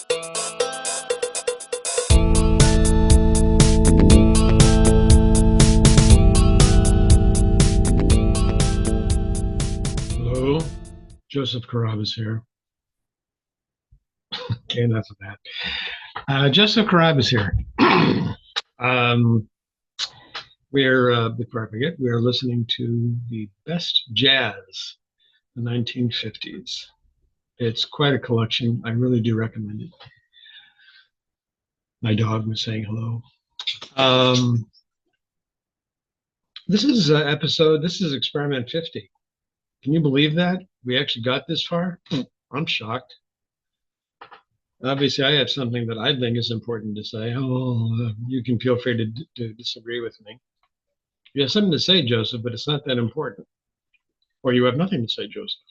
Hello, Joseph Carrabba's here. Okay, enough of that. Joseph Carrabba's here. um, before I forget, we are listening to the best jazz, the 1950s. It's quite a collection. I really do recommend it. My dog was saying hello. This is experiment 50. Can you believe that? We actually got this far? I'm shocked. Obviously, I have something that I think is important to say. You can feel free to disagree with me. You have something to say, Joseph, but it's not that important. Or you have nothing to say, Joseph.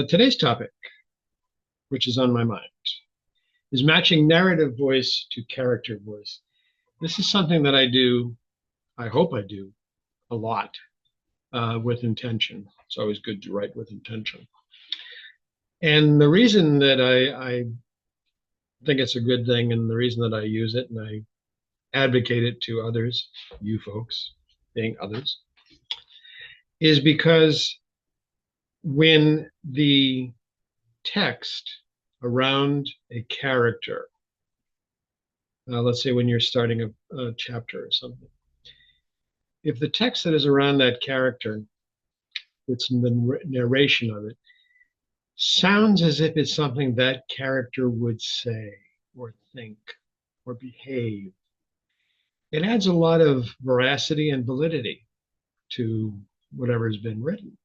Today's topic, which is on my mind, is matching narrative voice to character voice. This is something that I do, I hope I do, a lot with intention. It's always good to write with intention. And the reason that I think it's a good thing, and the reason that I use it and I advocate it to others, you folks being others, is because when the text around a character, let's say when you're starting a chapter or something, if the text that is around that character, it's the narration of it, sounds as if it's something that character would say or think or behave, it adds a lot of veracity and validity to whatever has been written.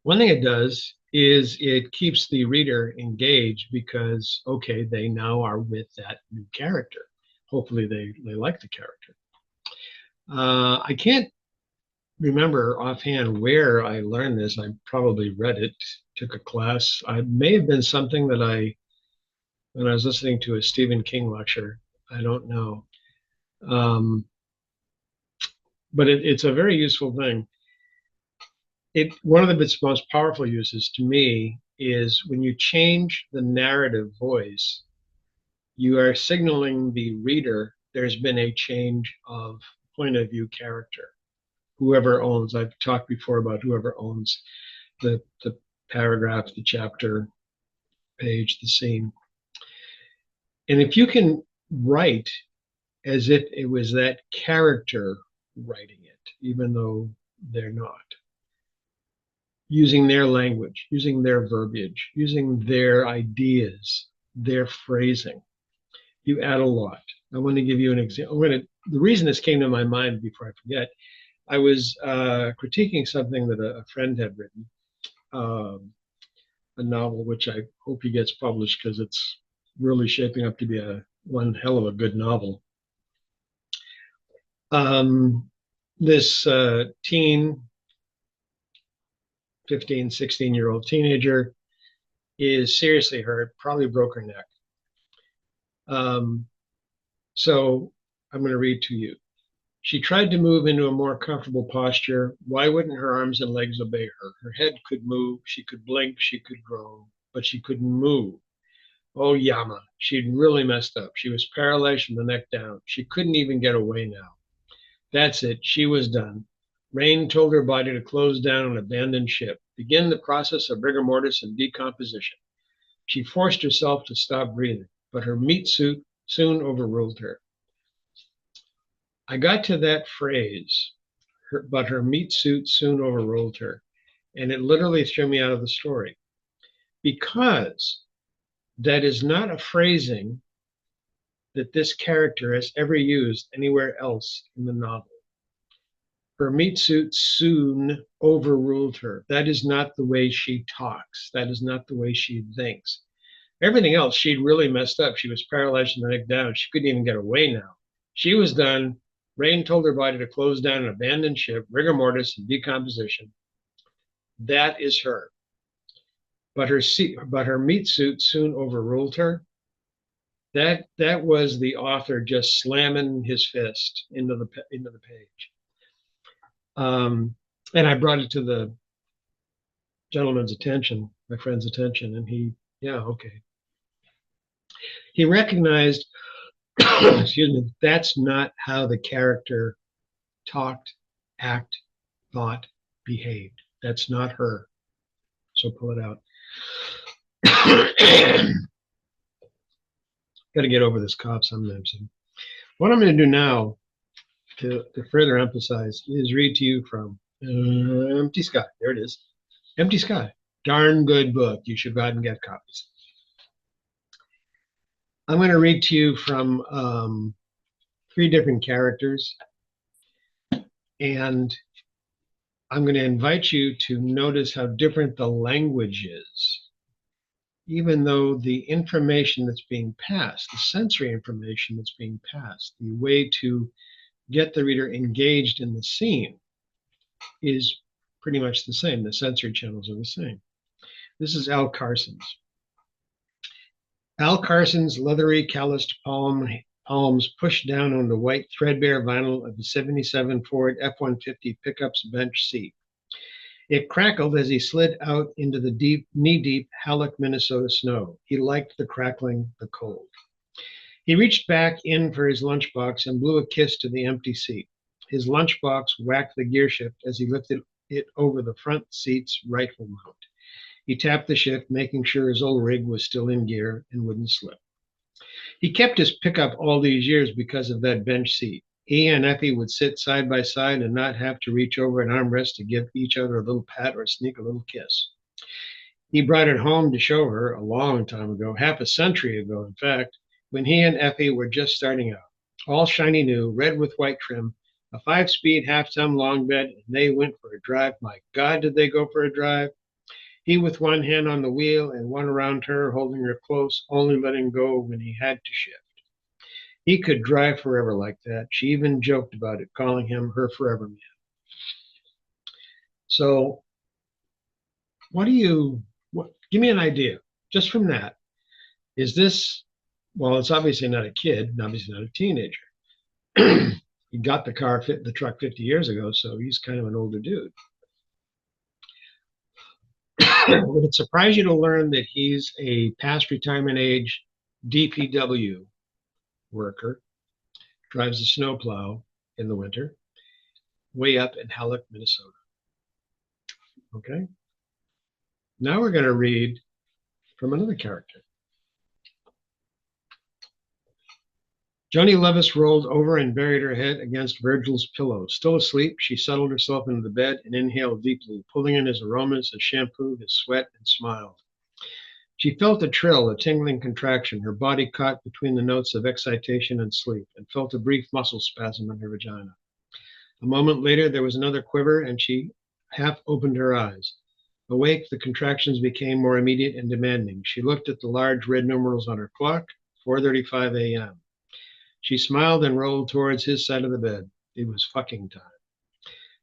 One thing it does is it keeps the reader engaged because, okay, they now are with that new character. Hopefully they like the character. I can't remember offhand where I learned this. I probably read it, took a class. It may have been something that when I was listening to a Stephen King lecture, I don't know. But it's a very useful thing. One of its most powerful uses to me is when you change the narrative voice, you are signaling the reader there's been a change of point of view character. Whoever owns, I've talked before about whoever owns the paragraph, the chapter, page, the scene. And if you can write as if it was that character writing it, even though they're not, using their language, using their verbiage, using their ideas, their phrasing, you add a lot. I want to give you an example. The reason this came to my mind before I forget, I was critiquing something that a friend had written, a novel, which I hope he gets published because it's really shaping up to be one hell of a good novel. This teen, 15, 16-year-old teenager is seriously hurt, probably broke her neck. So I'm going to read to you. She tried to move into a more comfortable posture. Why wouldn't her arms and legs obey her? Her head could move, she could blink, she could groan, but she couldn't move. Oh, Yama, she'd really messed up. She was paralyzed from the neck down. She couldn't even get away now. That's it, she was done. Rain told her body to close down and abandon ship, begin the process of rigor mortis and decomposition. She forced herself to stop breathing, but her meat suit soon overruled her. I got to that phrase, but her meat suit soon overruled her, and it literally threw me out of the story because that is not a phrasing that this character has ever used anywhere else in the novel. Her meat suit soon overruled her. That is not the way she talks. That is not the way she thinks. Everything else, she'd really messed up. She was paralyzed from the neck down. She couldn't even get away now. She was done. Rain told her body to close down and abandon ship, rigor mortis and decomposition. That is her. But her meat suit soon overruled her. That was the author just slamming his fist into the page. And I brought it to the gentleman's attention, my friend's attention, and he, yeah, okay. He recognized, excuse me, that's not how the character talked, act, thought, behaved. That's not her. So pull it out. Got to get over this cough sometimes. What I'm going to do now to further emphasize is read to you from Empty Sky. There it is. Empty Sky. Darn good book. You should go out and get copies. I'm going to read to you from 3 different characters. And I'm going to invite you to notice how different the language is. Even though the information that's being passed, the sensory information that's being passed, the way to get the reader engaged in the scene is pretty much the same. The sensory channels are the same. This is Al Carson's. Al Carson's leathery, calloused palms pushed down on the white, threadbare vinyl of the '77 Ford F-150 pickup's bench seat. It crackled as he slid out into the deep, knee-deep Halleck, Minnesota snow. He liked the crackling, the cold. He reached back in for his lunchbox and blew a kiss to the empty seat. His lunchbox whacked the gear shift as he lifted it over the front seat's rifle mount. He tapped the shift, making sure his old rig was still in gear and wouldn't slip. He kept his pickup all these years because of that bench seat. He and Effie would sit side by side and not have to reach over an armrest to give each other a little pat or sneak a little kiss. He brought it home to show her a long time ago, half a century ago, in fact, when he and Effie were just starting out. All shiny new, red with white trim, a 5-speed half-ton long bed, and they went for a drive. My God, did they go for a drive? He with one hand on the wheel and one around her, holding her close, only letting go when he had to shift. He could drive forever like that. She even joked about it, calling him her forever man. So give me an idea, just from that. Is this, well, it's obviously not a kid, and obviously not a teenager. He got the truck 50 years ago, so he's kind of an older dude. Would it surprise you to learn that he's a past retirement age DPW worker, drives a snowplow in the winter, way up in Halleck, Minnesota? Okay. Now we're going to read from another character. Joni Levis rolled over and buried her head against Virgil's pillow. Still asleep, she settled herself into the bed and inhaled deeply, pulling in his aromas, his shampoo, his sweat, and smiled. She felt a trill, a tingling contraction. Her body caught between the notes of excitation and sleep, and felt a brief muscle spasm in her vagina. A moment later, there was another quiver, and she half opened her eyes. Awake, the contractions became more immediate and demanding. She looked at the large red numerals on her clock, 4:35 a.m. She smiled and rolled towards his side of the bed. It was fucking time.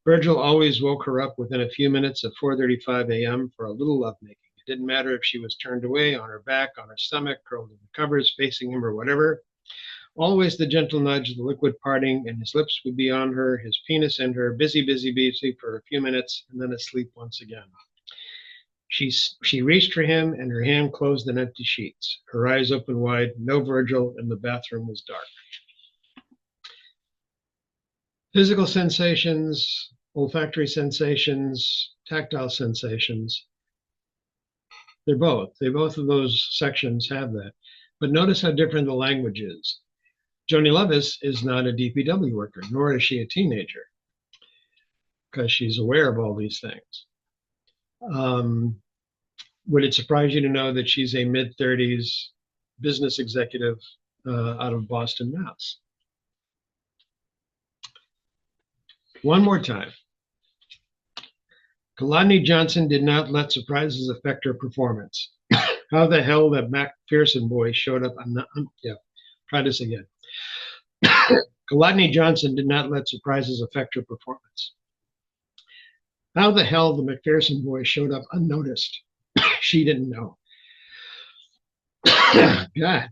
Virgil always woke her up within a few minutes of 4:35 a.m. for a little lovemaking. It didn't matter if she was turned away, on her back, on her stomach, curled in the covers, facing him, or whatever. Always the gentle nudge, the liquid parting, and his lips would be on her, his penis and her, busy, busy, busy for a few minutes, and then asleep once again. She reached for him, and her hand closed on empty sheets. Her eyes open wide, no Virgil, and the bathroom was dark. Physical sensations, olfactory sensations, tactile sensations. Both of those sections have that. But notice how different the language is. Joni Levis is not a DPW worker, nor is she a teenager, because she's aware of all these things. Would it surprise you to know that she's a mid-30s business executive out of Boston, Mass? One more time. Kalani Johnson did not let surprises affect her performance. How the hell that McPherson boy showed up on try this again. Kalani Johnson did not let surprises affect her performance. How the hell the McPherson boy showed up unnoticed. She didn't know. God.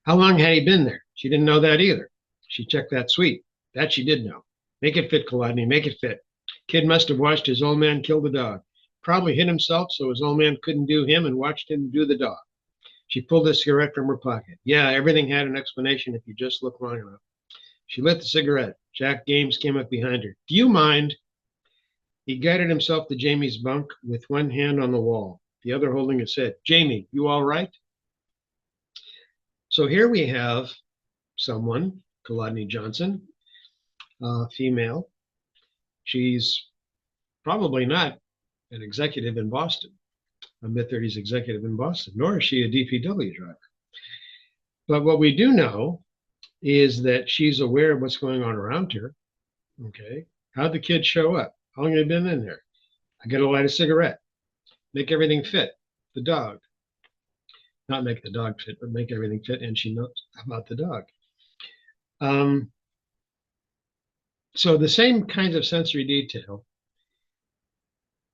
How long had he been there? She didn't know that either. She checked that suite. That she did know. Make it fit, Kalani, make it fit. Kid must have watched his old man kill the dog. probably hit himself so his old man couldn't do him and watched him do the dog. She pulled a cigarette from her pocket. Yeah, everything had an explanation if you just look long enough. She lit the cigarette. Jack Games came up behind her. Do you mind? He guided himself to Jamie's bunk with one hand on the wall, the other holding his head. Jamie, you all right? So here we have someone, Kolodny Johnson, female. She's probably not an executive in Boston, a mid-30s executive in Boston, nor is she a DPW driver. But what we do know is that she's aware of what's going on around her. Okay. How'd the kids show up? How long have they been in there? I got to light a cigarette. Make everything fit. The dog. Not make the dog fit, but make everything fit. And she knows about the dog. So the same kinds of sensory detail.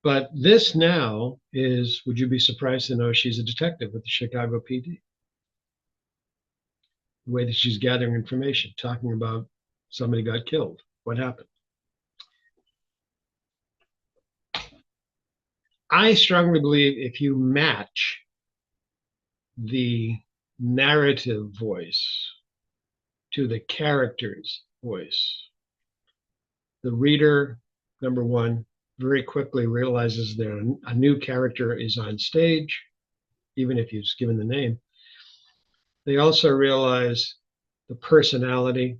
But this now is, would you be surprised to know she's a detective with the Chicago PD? The way that she's gathering information, talking about somebody got killed. What happened? I strongly believe if you match the narrative voice to the character's voice, the reader, number one, very quickly realizes that a new character is on stage, even if you've given the name. They also realize the personality,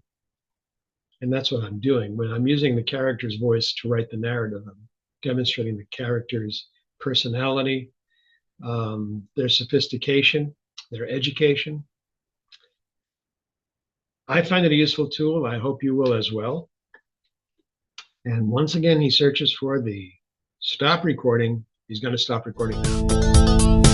and that's what I'm doing. When I'm using the character's voice to write the narrative, I'm demonstrating the character's personality, their sophistication, their education. I find it a useful tool. I hope you will as well. And once again, he searches for the stop recording. He's going to stop recording now.